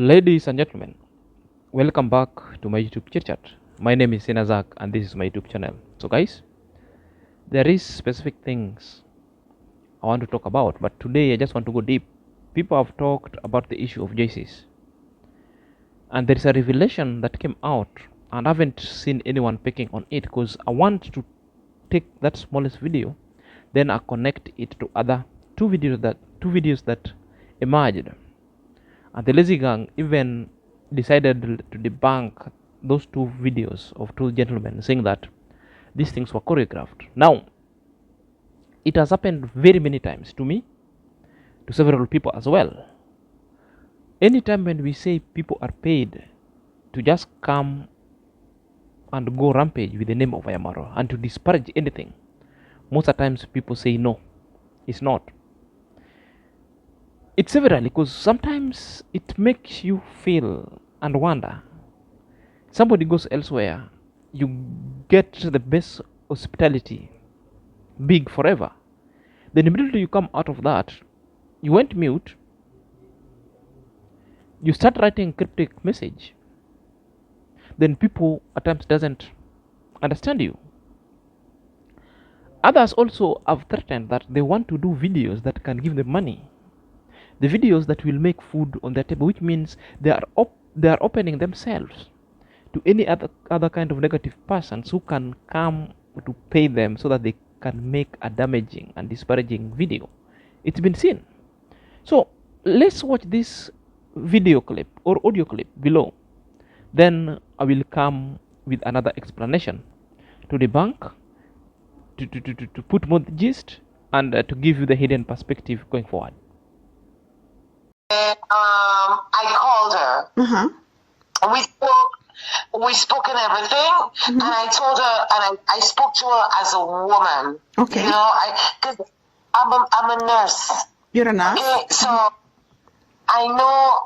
Ladies and gentlemen, welcome back to my YouTube chit chat. My name is Sinazak and this is my YouTube channel. So guys, there is specific things I want to talk about, but today I just want to go deep. People have talked about the issue of Joysis, and there is a revelation that came out, and I haven't seen anyone picking on it because I want to take that smallest video, then I connect it to other two videos that emerged. And the lazy gang even decided to debunk those two videos of two gentlemen, saying that these things were choreographed. Now, it has happened very many times to me, to several people as well. Anytime when we say people are paid to just come and go rampage with the name of Ayamaro and to disparage anything, most of the times people say no, it's not. It's severally because sometimes it makes you feel and wonder. Somebody goes elsewhere, you get the best hospitality, big forever. Then immediately you come out of that, you went mute, you start writing cryptic message. Then people at times doesn't understand you. Others also have threatened that they want to do videos that can give them money. The videos that will make food on their table, which means they are opening themselves to any other kind of negative persons who can come to pay them so that they can make a damaging and disparaging video. It's been seen. So let's watch this video clip or audio clip below. Then I will come with another explanation to debunk, to put more gist, and to give you the hidden perspective going forward. I called her. We spoke and everything, and I told her, and I spoke to her as a woman. Okay. You know, because I'm a nurse. You're a nurse? Okay, so I know.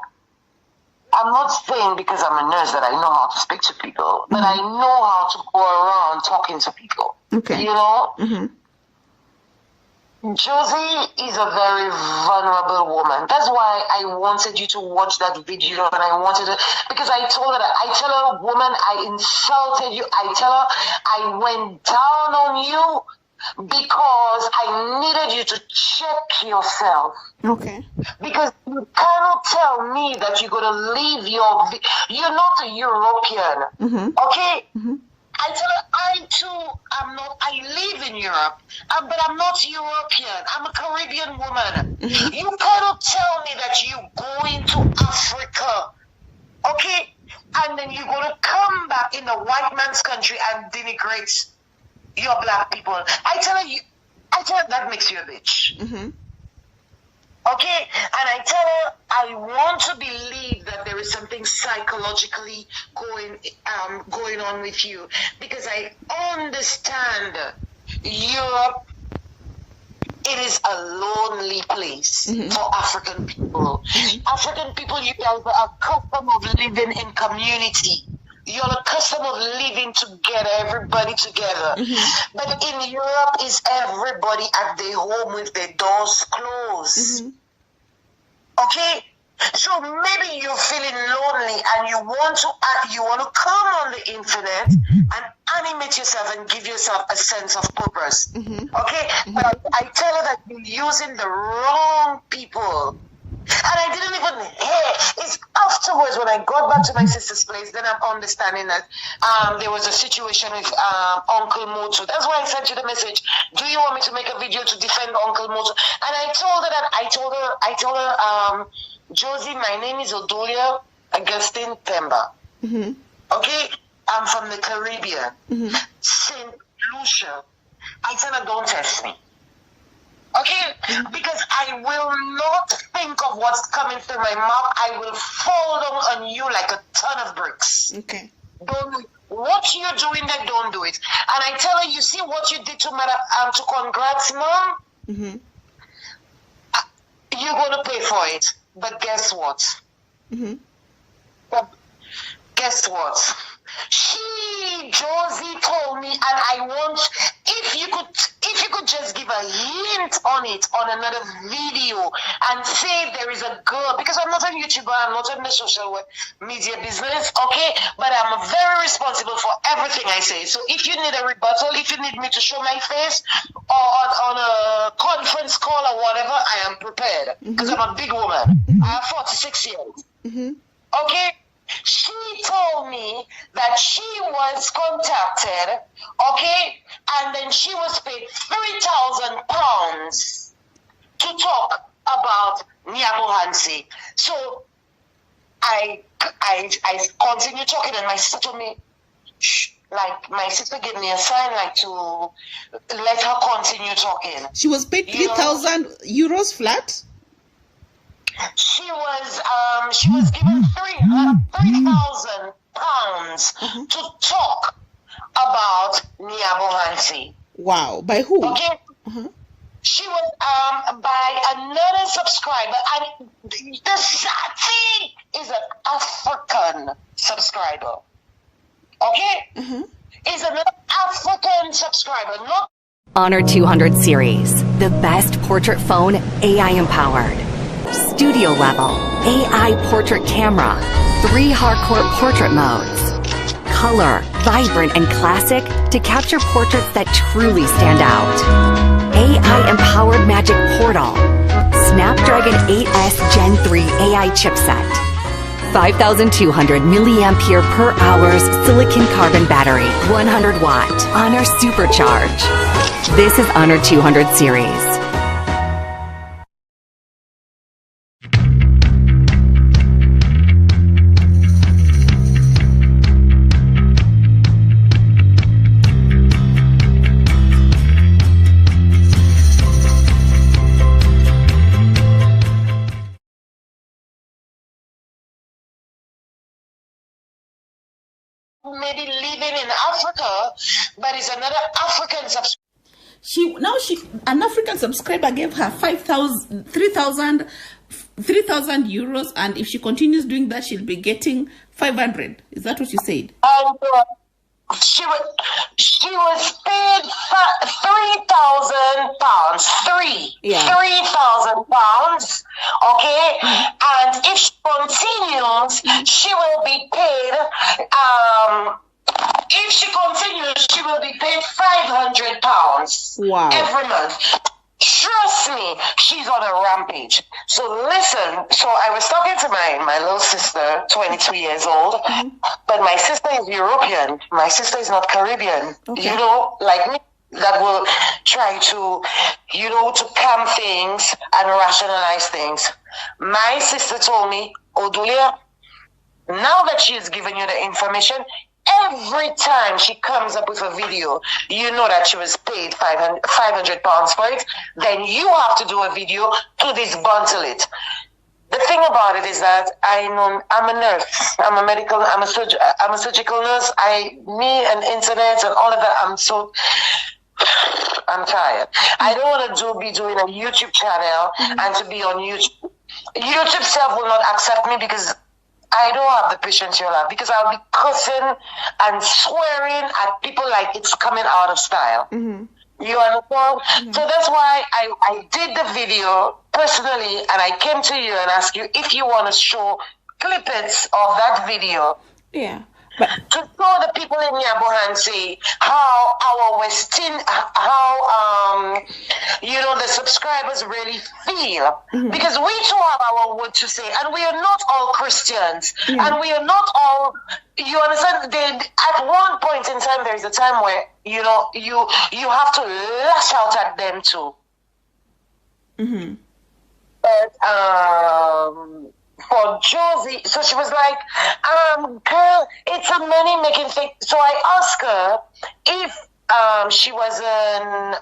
I'm not saying because I'm a nurse that I know how to speak to people, but I know how to go around talking to people. Okay. You know. Josie is a very vulnerable woman. That's why I wanted you to watch that video, and I wanted to, because I told her that, I tell her, woman, I insulted you. I tell her I went down on you because I needed you to check yourself. Okay. Because you cannot tell me that you're going to leave you're not a European. Okay? I tell her, I too am not, I live in Europe, but I'm not European. I'm a Caribbean woman. You cannot tell me that you're going to Africa, okay? And then you're going to come back in the white man's country and denigrate your black people. I tell her that makes you a bitch. Okay, and I tell her I want to believe that there is something psychologically going on with you, because I understand Europe. It is a lonely place for African people. African people, you guys are accustomed of living in community. You're accustomed of living together, everybody together. But in Europe, is everybody at their home with their doors closed. Okay? So maybe you're feeling lonely and you want to come on the internet and animate yourself and give yourself a sense of purpose. Okay? But I tell her that you're using the wrong people. And I didn't even hear. It's afterwards when I got back to my sister's place, then I'm understanding that there was a situation with Uncle Moto. That's why I sent you the message. Do you want me to make a video to defend Uncle Moto? And I told her that I told her, Josie, my name is Odolia Augustine Themba. Okay? I'm from the Caribbean. St. Lucia. I tell her, don't test me. Okay? Because I will not think of what's coming through my mouth. I will fall down on you like a ton of bricks. Okay. Don't do it. What you're doing there, don't do it. And I tell her, you see what you did to Congrats, Mom? You're going to pay for it. But guess what? But guess what? Josie told me, and I want, if you could just give a hint on it on another video and say there is a girl, because I'm not a YouTuber, I'm not in the social media business, okay? But I'm very responsible for everything I say. So if you need a rebuttal, if you need me to show my face or on a conference call or whatever, I am prepared, because I'm a big woman. I have 46 years. Okay? She told me that she was contacted, okay, and then she was paid £3,000 to talk about Nyabohansi. So I continued talking, and my sister told me, shh, like my sister gave me a sign like to let her continue talking. She was paid 3,000 euros flat? She was given £3,000 to talk about Nyabohansi. Wow. By who? Okay. She was by another subscriber, and the sad thing is an African subscriber. Okay? Is another African subscriber, not Honor 200 series, the best portrait phone, AI empowered. Studio level, AI portrait camera, 3 hardcore portrait modes. Color, vibrant and classic to capture portraits that truly stand out. AI empowered magic portal. Snapdragon 8S Gen 3 AI chipset. 5,200 milliampere per hours silicon carbon battery, 100 watt. Honor Supercharge. This is Honor 200 series. maybe living in Africa, but is another African subscriber. An African subscriber gave her 3,000 euros, and if she continues doing that, she'll be getting 500. Is that what you said? And she was paid £3,000. £3,000. Okay, and if she continues, she will be paid. If she continues, she will be paid £500. Wow. Every month. Trust me, she's on a rampage. So listen, so I was talking to my little sister, 22 years old, but my sister is European. My sister is not Caribbean. Okay. You know, like me, that will try to, you know, to calm things and rationalize things. My sister told me, Odulia, now that she has given you the information, every time she comes up with a video, you know that she was paid £500 for it, then you have to do a video to dismantle it. The thing about it is that I'm a nurse. I'm a surgical nurse. Me and internet and all of that, I'm tired. I don't want to be doing a YouTube channel and to be on YouTube. YouTube self will not accept me because I don't have the patience you'll have, because I'll be cussing and swearing at people like it's coming out of style. You understand? So that's why I did the video personally, and I came to you and asked you if you want to show clippets of that video. Yeah. But to show the people in Nyabohansi how our the subscribers really feel. Because we too have our word to say, and we are not all Christians, and we are not all, you understand, at one point in time, there is a time where, you know, you have to lash out at them too. But, for Josie, so she was like, girl, it's a money-making thing. So I asked her if she wasn't,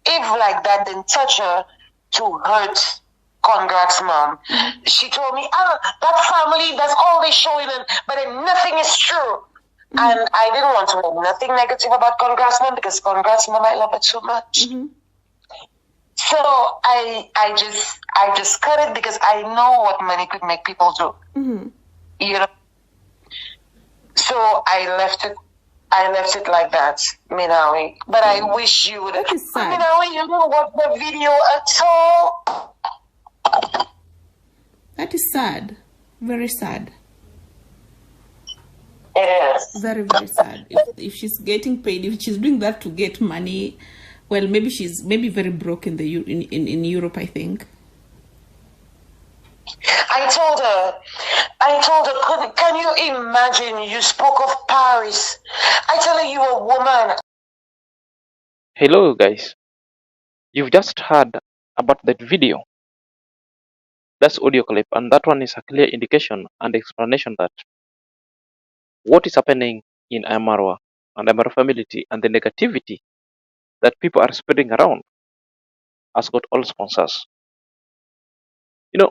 if like that didn't touch her to hurt Congrats Mom. She told me, that family, that's all they showing, but then nothing is true. And I didn't want to know nothing negative about Congrats Mom, because Congrats Mom, I love her too much. So I just cut it, because I know what money could make people do. You know. So I left it I left it like that, Minawi. But I wish you would. That is sad. Minawi, you don't watch the video at all. That is sad. Very sad. It is. Very, very sad. If she's getting paid, if she's doing that to get money, well, maybe she's very broke in in Europe, I think. I told her, can you imagine you spoke of Paris? I tell her, you a woman. Hello guys, you've just heard about that video. That's audio clip, and that one is a clear indication and explanation that what is happening in Amarwa and Amarwa family and the negativity that people are spreading around has got all sponsors. You know,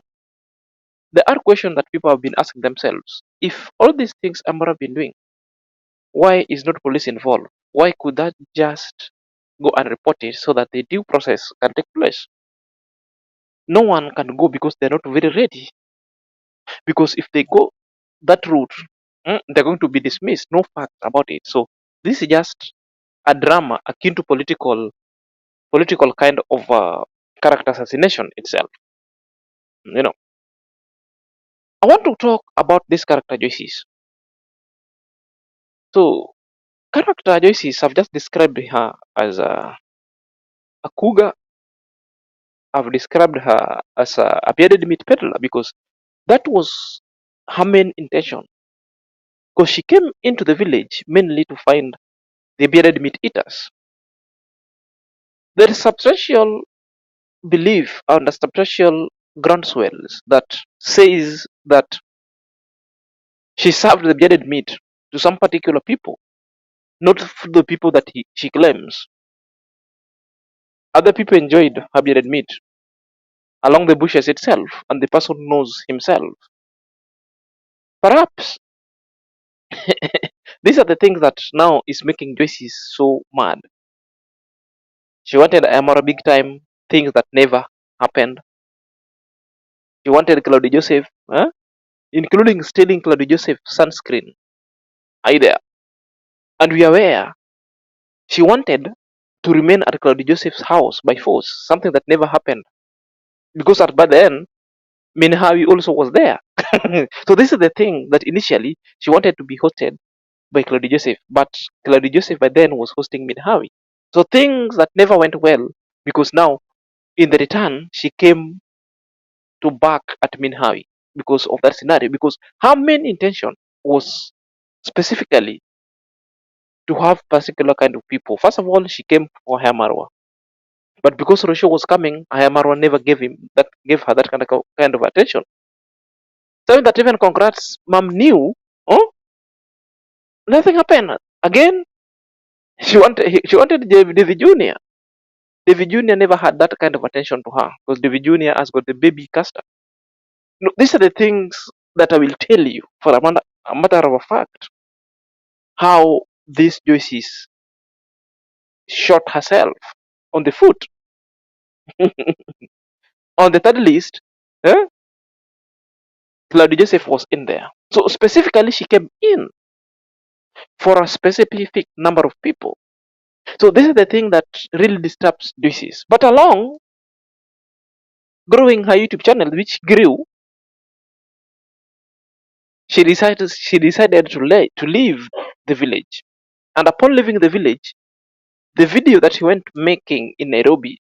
there are questions that people have been asking themselves. If all these things Amarwa have been doing, why is not police involved? Why could that just go unreported so that the due process can take place? No one can go because they're not very ready. Because if they go that route, they're going to be dismissed. No facts about it. So this is just a drama akin to political kind of character assassination itself. You know, I want to talk about this character Joysis. So character Joysis, I've just described her as a cougar. I've described her as a bearded meat peddler because that was her main intention. Because she came into the village mainly to find the bearded meat eaters. There is substantial belief and substantial groundswells that says that she served the bearded meat to some particular people, not the people that she claims. Other people enjoyed her bearded meat along the bushes itself, and the person knows himself. Perhaps these are the things that now is making Joyce so mad. She wanted Amara big time, things that never happened. She wanted Claudia Joseph, including stealing Claudia Joseph's sunscreen. Are you there? And we are aware she wanted to remain at Claudia Joseph's house by force, something that never happened. Because at by then, Minhawi also was there. So this is the thing that initially she wanted to be hosted by Claudia Joseph, but Claudia Joseph by then was hosting Minhawi. So things that never went well, because now in the return she came to back at Minhawi because of that scenario, because her main intention was specifically to have particular kind of people. First of all, she came for Hamarwa, but because Rosho was coming, Hamarwa never gave her that kind of attention. So that even congrats mom knew, nothing happened. Again, she wanted David Jr. David Jr. never had that kind of attention to her because David Jr. has got the baby caster. No, these are the things that I will tell you for a matter of a fact. How this Joyce shot herself on the foot. On the third list, Claudia Joseph was in there. So specifically, she came in for a specific number of people. So this is the thing that really disturbs Joyce. But along growing her YouTube channel, which grew, she decided to leave the village. And upon leaving the village, the video that she went making in Nairobi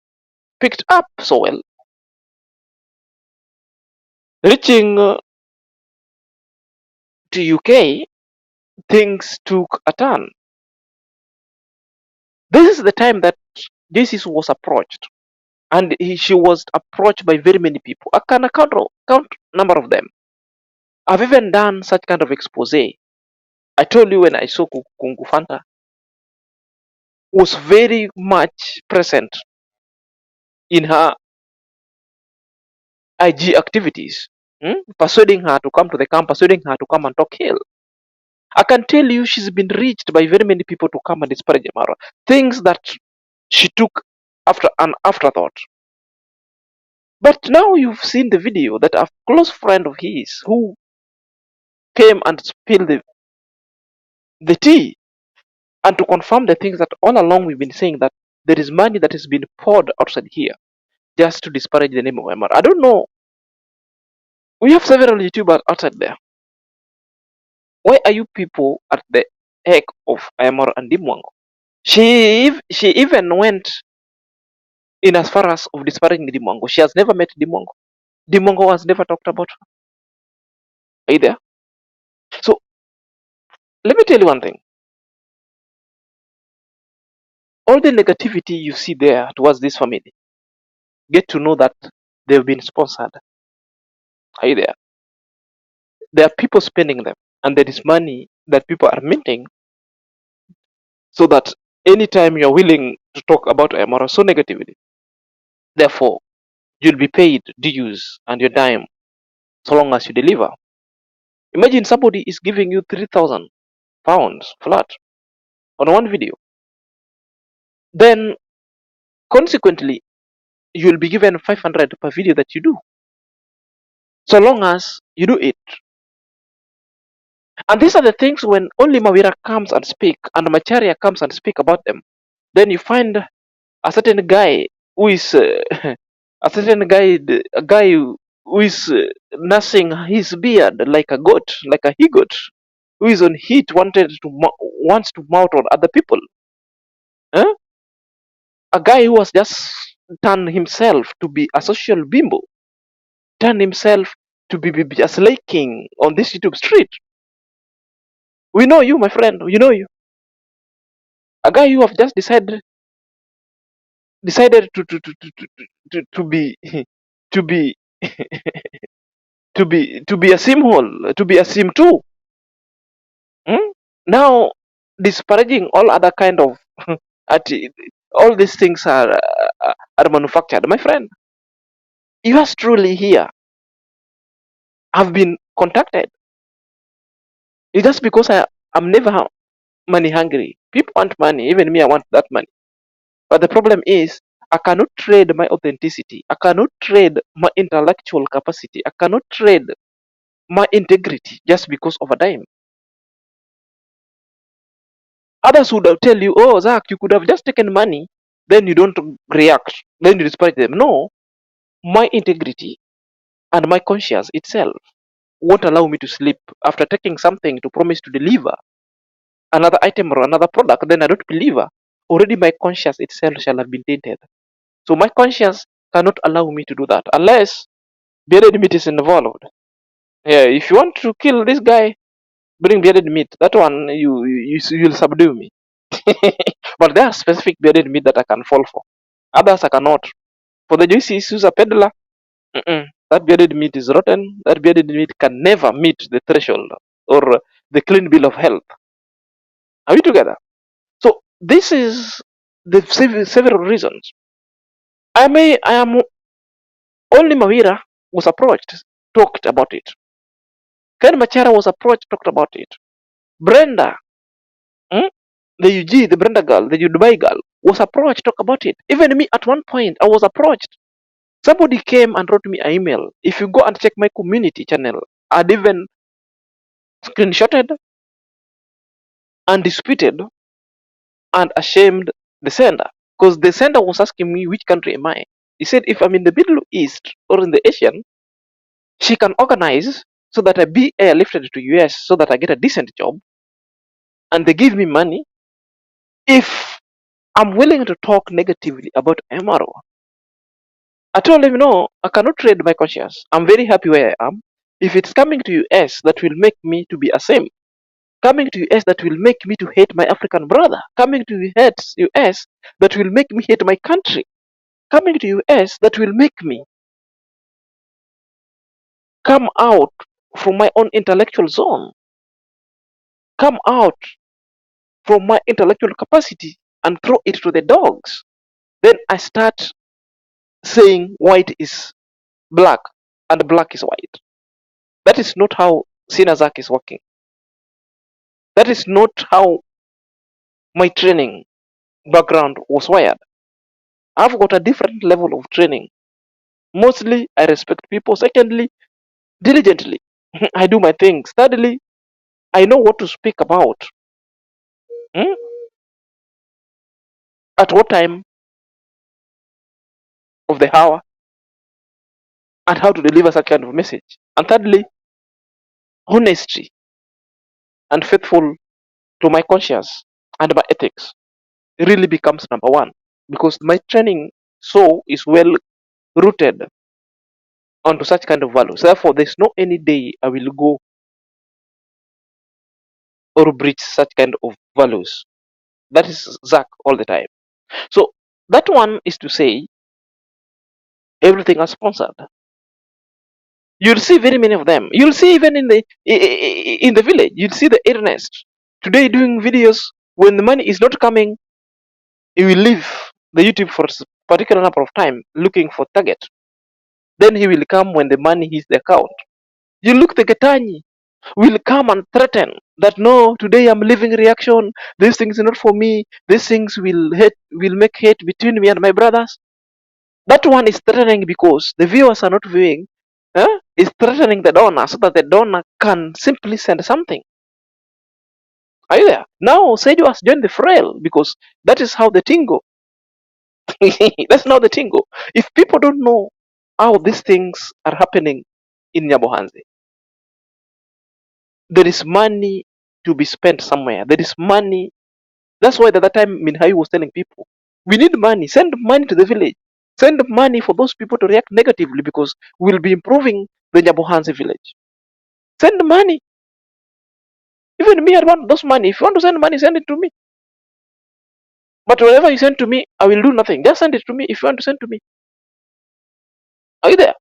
picked up so well. Reaching to UK, things took a turn. This is the time that Jesus was approached, and she was approached by very many people. I can count number of them. I've even done such kind of expose. I told you when I saw Kungu Fanta was very much present in her IG activities, persuading her to come to the camp, persuading her to come and talk Hill. I can tell you she's been reached by very many people to come and disparage Amara. Things that she took after an afterthought. But now you've seen the video that a close friend of his who came and spilled the tea and to confirm the things that all along we've been saying, that there is money that has been poured outside here just to disparage the name of MR. I don't know. We have several YouTubers outside there. Why are you people at the heck of MR and DEEMWANGO? She even went in as far as of disparaging DEEMWANGO. She has never met DEEMWANGO. DEEMWANGO has never talked about her. Are you there? So let me tell you one thing. All the negativity you see there towards this family, get to know that they've been sponsored. Are you there? There are people spending them, and there is money that people are minting, so that anytime you're willing to talk about MR so negatively, therefore you'll be paid dues and your dime so long as you deliver. Imagine somebody is giving you £3,000 flat on one video. Then consequently, you'll be given 500 per video that you do, so long as you do it. And these are the things when only Mawira comes and speak and Macharia comes and speak about them. Then you find a certain guy who is a guy who is nursing his beard like a goat, like a he goat, who is on heat, wants to mount on other people. Huh? A guy who has just turned himself to be a social bimbo, turned himself to be a slay king on this YouTube street. We know you, my friend. You know you. A guy who have just decided to be to be to be a sim hole, to be a sim too. Now disparaging all other kind of all these things are manufactured. My friend, yours truly here have been contacted. It's just because I'm never money hungry. People want money, even me, I want that money. But the problem is, I cannot trade my authenticity. I cannot trade my intellectual capacity. I cannot trade my integrity just because of a dime. Others would have tell you, oh, Zach, you could have just taken money, then you don't react, then you respect them. No, my integrity and my conscience itself won't allow me to sleep after taking something to promise to deliver another item or another product, then I don't deliver. Already my conscience itself shall have been tainted. So my conscience cannot allow me to do that unless bearded meat is involved. Yeah, if you want to kill this guy, bring bearded meat. That one you'll subdue me. But there are specific bearded meat that I can fall for. Others I cannot. For the Joysis who's a peddler, that bearded meat is rotten. That bearded meat can never meet the threshold or the clean bill of health. Are we together? So this is the several reasons. I am only Mawira was approached, talked about it. Ken Machara was approached, talked about it. Brenda, the UG, the Brenda girl, the Dubai girl, was approached, talked about it. Even me, at one point, I was approached. Somebody came and wrote me an email. If you go and check my community channel, I'd even screenshotted and disputed and ashamed the sender. Because the sender was asking me, which country am I? He said, if I'm in the Middle East or in the Asian, she can organize so that I be airlifted to US so that I get a decent job and they give me money. If I'm willing to talk negatively about MRO, I told him, no, I cannot trade my conscience. I'm very happy where I am. If it's coming to US that will make me to be a same, coming to US that will make me to hate my African brother, coming to US that will make me hate my country, coming to US that will make me come out from my own intellectual zone, come out from my intellectual capacity and throw it to the dogs. Then I start saying white is black and black is white. That is not how Sinazak is working. That is not how my training background was wired. I've got a different level of training. Mostly, I respect people. Secondly, diligently, I do my things. Thirdly, I know what to speak about. at what time of the hour, and how to deliver such kind of message. And thirdly, honesty and faithful to my conscience and my ethics really becomes number one, because my training so is well rooted onto such kind of values. Therefore, there's no any day I will go or breach such kind of values. That is Zach all the time. So that one is to say everything are sponsored. You'll see very many of them. You'll see even in the village. You'll see the Ernest today doing videos. When the money is not coming, he will leave the YouTube for a particular number of time looking for target. Then he will come when the money hits the account. You look, the Getanyi will come and threaten that no, today I'm leaving reaction. These things are not for me. These things will make hate between me and my brothers. That one is threatening because the viewers are not viewing. Is threatening the donor so that the donor can simply send something. Are you there? Now Seju has joined the frail because that is how the thing go. That's not the thing go. If people don't know how these things are happening in Nyabohanzi, there is money to be spent somewhere. There is money. That's why at that time Minhai was telling people, we need money. Send money to the village. Send money for those people to react negatively because we'll be improving the Nyabohanzi village. Send money. Even me, I want those money. If you want to send money, send it to me. But whatever you send to me, I will do nothing. Just send it to me if you want to send to me. Are you there?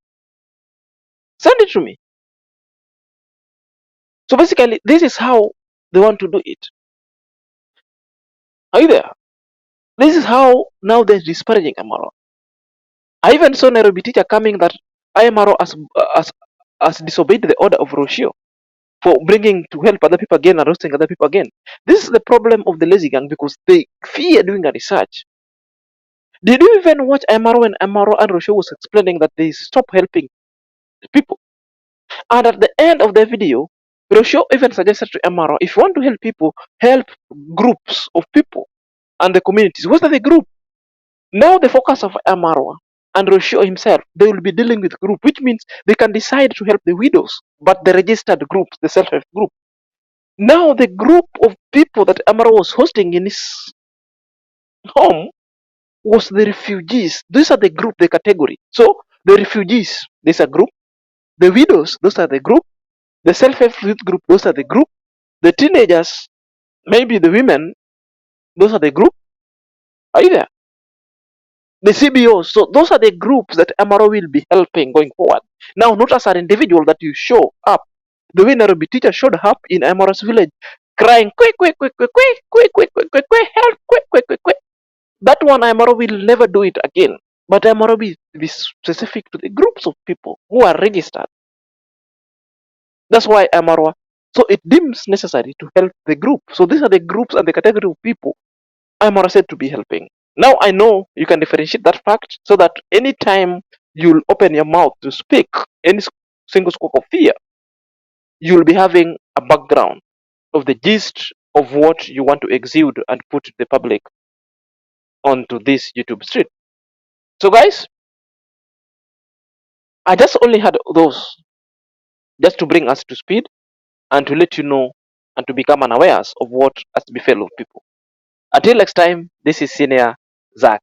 Send it to me. So basically, this is how they want to do it. Are you there? This is how now they're disparaging Amaro. I even saw Nairobi teacher coming that Amaro has disobeyed the order of Roshio for bringing to help other people again and roasting other people again. This is the problem of the lazy gang because they fear doing a research. Did you even watch Amaro when Amaro and Roshio was explaining that they stop helping people? And at the end of the video, Roshio even suggested to Amaro, if you want to help people, help groups of people and the communities. What are the group? Now the focus of Amaro and Roshio himself, they will be dealing with group, which means they can decide to help the widows, but the registered groups, the self-help group. Now the group of people that Amaro was hosting in his home was the refugees. These are the group, the category. So the refugees, there's a group. The widows, those are the group. The self-help youth group, those are the group. The teenagers, maybe the women, those are the group. Are you there? The CBOs. So those are the groups that Amaro will be helping going forward. Now, not as an individual that you show up. The way Nairobi teacher showed up in Amaro's village, crying, quick, quick, quick, quick, quick, quick, quick, quick, quick, quick, help, quick, quick, quick, quick. That one Amaro will never do it again. But Amaro will be specific to the groups of people who are registered. That's why Amaro. So it deems necessary to help the group. So these are the groups and the category of people Amaro said to be helping. Now I know you can differentiate that fact so that anytime you'll open your mouth to speak any single squawk of fear, you'll be having a background of the gist of what you want to exude and put the public onto this YouTube street. So guys, I just only had those just to bring us to speed and to let you know and to become unawares of what has befell of people. Until next time, this is Senior Zach.